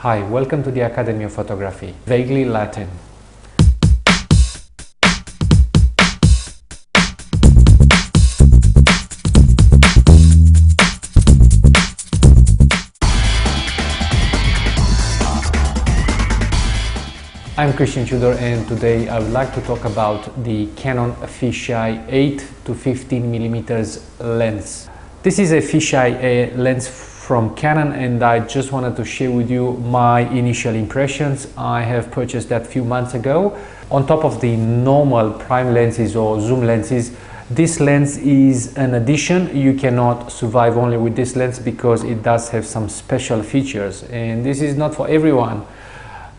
Hi, welcome to the Academy of Photography, vaguely Latin. I'm Christian Tudor, and today I would like to talk about the Canon Fisheye 8 to 15 millimeters lens. This is a fisheye lens from Canon, and I just wanted to share with you my initial impressions. I have purchased that a few months ago. On top of the normal prime lenses or zoom lenses, this lens is an addition. You cannot survive only with this lens because it does have some special features, and this is not for everyone.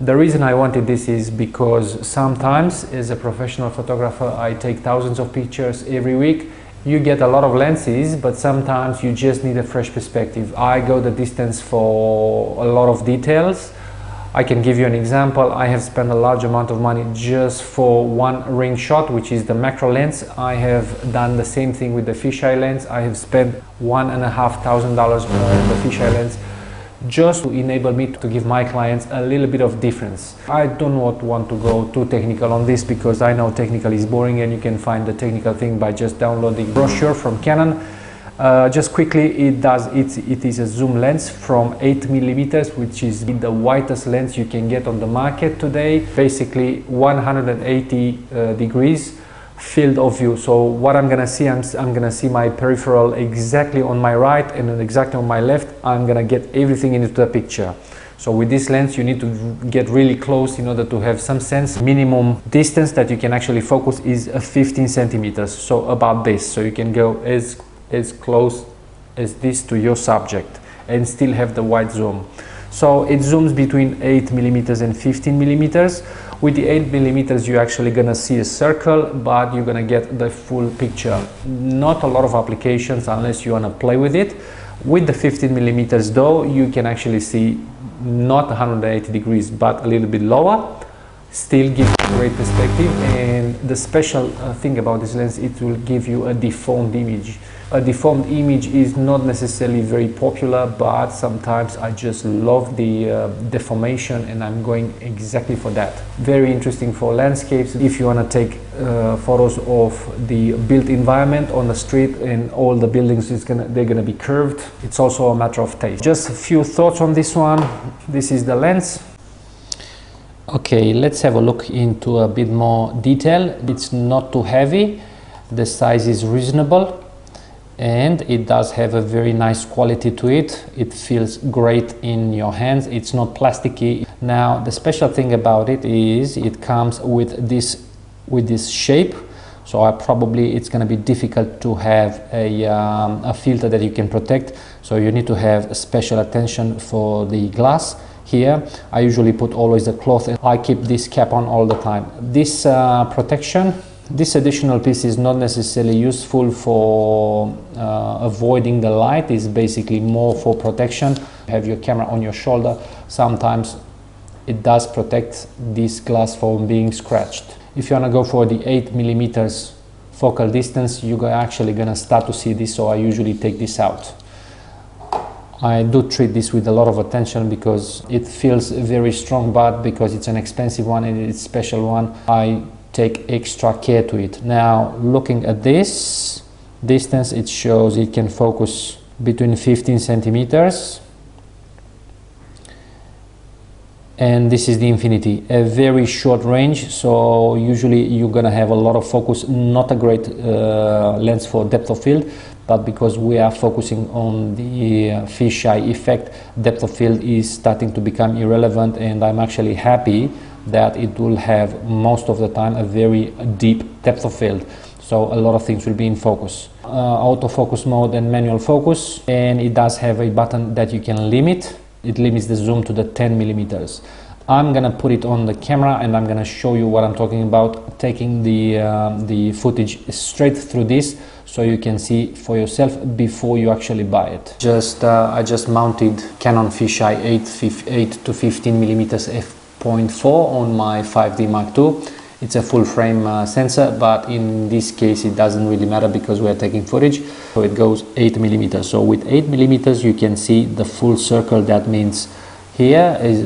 The reason I wanted this is because sometimes as a professional photographer I take thousands of pictures every week. You get a lot of lenses, but sometimes you just need a fresh perspective. I go the distance for a lot of details. I can give you an example. I have spent a large amount of money just for one ring shot, which is the macro lens. I have done the same thing with the fisheye lens. I have spent $1,500 on the fisheye lens just to enable me to give my clients a little bit of difference. I don't want to go too technical on this because I know technical is boring, and you can find the technical thing by just downloading brochure from Canon. Just quickly, it is a zoom lens from 8 millimeters, which is the widest lens you can get on the market today. Basically 180 degrees field of view. So what I'm gonna see, I'm gonna see my peripheral exactly on my right and exactly on my left. I'm gonna get everything into the picture. So with this lens you need to get really close in order to have some sense. Minimum distance that you can actually focus is 15 centimeters, so about this. So you can go as close as this to your subject and still have the wide zoom. So it zooms between 8 millimeters and 15 millimeters. With the 8 millimeters, you're actually gonna see a circle, but you're gonna get the full picture. Not a lot of applications unless you wanna play with it. With the 15 millimeters though, you can actually see not 180 degrees, but a little bit lower. Still gives you great perspective, and the special thing about this lens, it will give you a deformed image. A deformed image is not necessarily very popular, but sometimes I just love the deformation, and I'm going exactly for that. Very interesting for landscapes. If you want to take photos of the built environment on the street and all the buildings, they're gonna be curved. It's also a matter of taste. Just a few thoughts on this one. This is the lens. Okay, let's have a look into a bit more detail. It's not too heavy, the size is reasonable, and it does have a very nice quality to it. It feels great in your hands. It's not plasticky. Now the special thing about it is it comes with this shape, so it's going to be difficult to have a filter that you can protect, so you need to have special attention for the glass. Here I usually put always a cloth, and I keep this cap on all the time. This protection, this additional piece is not necessarily useful for avoiding the light. It's basically more for protection. Have your camera on your shoulder, sometimes it does protect this glass from being scratched. If you want to go for the 8 millimeters focal distance, you're actually going to start to see this, so I usually take this out. I do treat this with a lot of attention because it feels very strong, but because it's an expensive one and it's a special one, I take extra care to it. Now looking at this distance, it shows it can focus between 15 centimeters, and this is the infinity, a very short range, so usually you're gonna have a lot of focus. Not a great lens for depth of field, but because we are focusing on the fisheye effect, depth of field is starting to become irrelevant, and I'm actually happy that it will have most of the time a very deep depth of field, so a lot of things will be in focus. Autofocus mode and manual focus, and it does have a button that you can limit. It limits the zoom to the 10 millimeters. I'm gonna put it on the camera and I'm gonna show you what I'm talking about, taking the footage straight through this so you can see for yourself before you actually buy it. I just mounted Canon Fisheye 8 to 15 millimeters f.4 on my 5D Mark II. It's a full frame sensor, but in this case it doesn't really matter because we are taking footage. So it goes 8 millimeters. So with 8 millimeters you can see the full circle. That means Here is,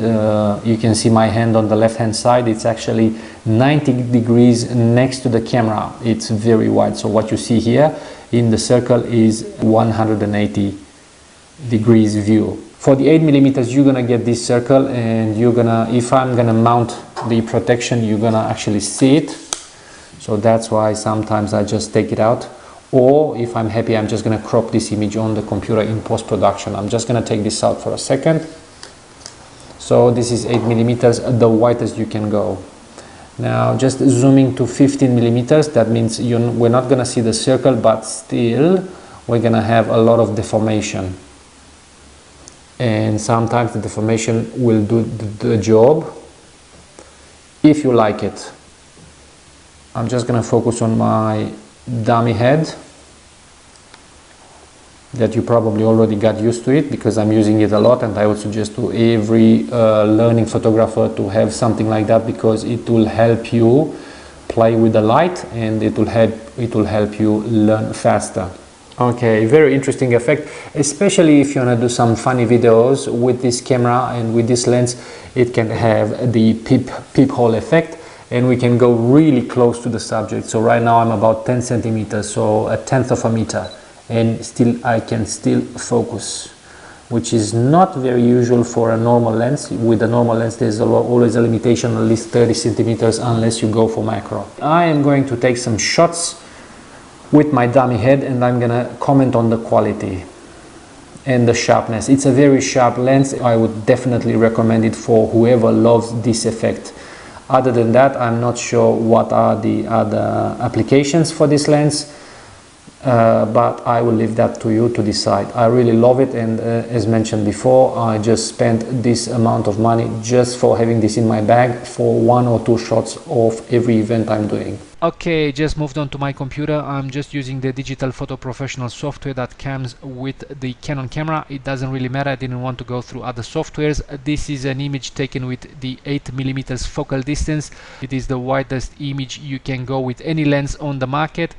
you can see my hand on the left hand side. It's actually 90 degrees next to the camera. It's very wide. So what you see here in the circle is 180 degrees view. For the 8mm, you're gonna get this circle, and you're gonna, if I'm gonna mount the protection, you're gonna actually see it. So that's why sometimes I just take it out. Or if I'm happy, I'm just gonna crop this image on the computer in post-production. I'm just gonna take this out for a second. So this is 8mm, the widest you can go. Now just zooming to 15mm, that means we're not gonna see the circle, but still we're gonna have a lot of deformation. And sometimes the deformation will do the job if you like it. I'm just gonna focus on my dummy head, that you probably already got used to it because I'm using it a lot, and I would suggest to every learning photographer to have something like that, because it will help you play with the light, and it will help you learn faster. Okay, very interesting effect, especially if you want to do some funny videos with this camera and with this lens. It can have the peephole effect, and we can go really close to the subject. So right now I'm about 10 centimeters, so a tenth of a meter, and still I can still focus, which is not very usual for a normal lens. With a normal lens there's always a limitation, at least 30 centimeters, unless you go for macro. I am going to take some shots with my dummy head, and I'm gonna comment on the quality and the sharpness. It's a very sharp lens. I would definitely recommend it for whoever loves this effect. Other than that, I'm not sure what are the other applications for this lens. But I will leave that to you to decide. I really love it, and as mentioned before, I just spent this amount of money just for having this in my bag for 1 or 2 shots of every event I'm doing. Okay, just moved on to my computer. I'm just using the Digital Photo Professional software that comes with the Canon camera. It doesn't really matter, I didn't want to go through other softwares. This is an image taken with the 8mm focal distance. It is the widest image you can go with any lens on the market.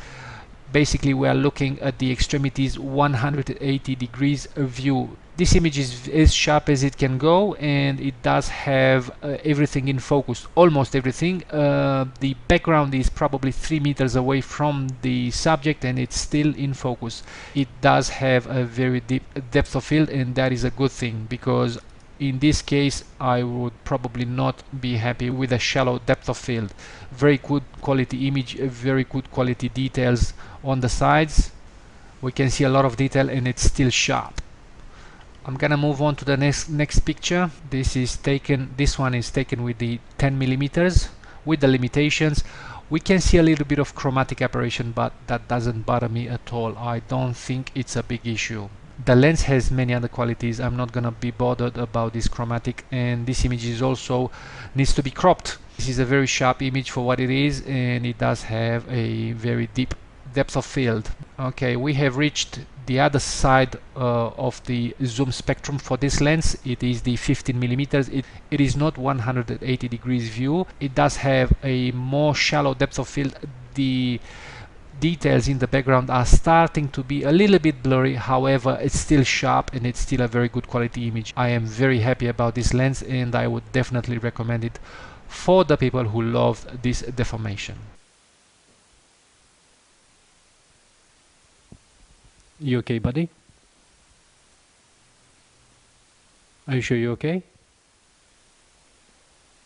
Basically we are looking at the extremities 180 degrees view. This image is as sharp as it can go, and it does have everything in focus, almost everything. The background is probably 3 meters away from the subject, and it's still in focus. It does have a very deep depth of field, and that is a good thing, because in this case I would probably not be happy with a shallow depth of field. Very good quality image, very good quality details on the sides. We can see a lot of detail, and it's still sharp. I'm gonna move on to the next picture. This one is taken with the 10mm with the limitations. We can see a little bit of chromatic aberration, but that doesn't bother me at all. I don't think it's a big issue. The lens has many other qualities. I'm not gonna be bothered about this chromatic, and this image is also needs to be cropped. This is a very sharp image for what it is, and it does have a very deep depth of field. Okay, we have reached the other side of the zoom spectrum for this lens. It is the 15mm. It is not 180 degrees view. It does have a more shallow depth of field. The details in the background are starting to be a little bit blurry, however it's still sharp, and it's still a very good quality image. I am very happy about this lens, and I would definitely recommend it for the people who love this deformation. You okay, buddy? Are you sure you're okay?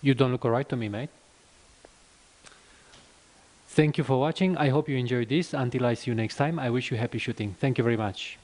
You don't look alright to me, mate. Thank you for watching. I hope you enjoyed this. Until I see you next time, I wish you happy shooting. Thank you very much.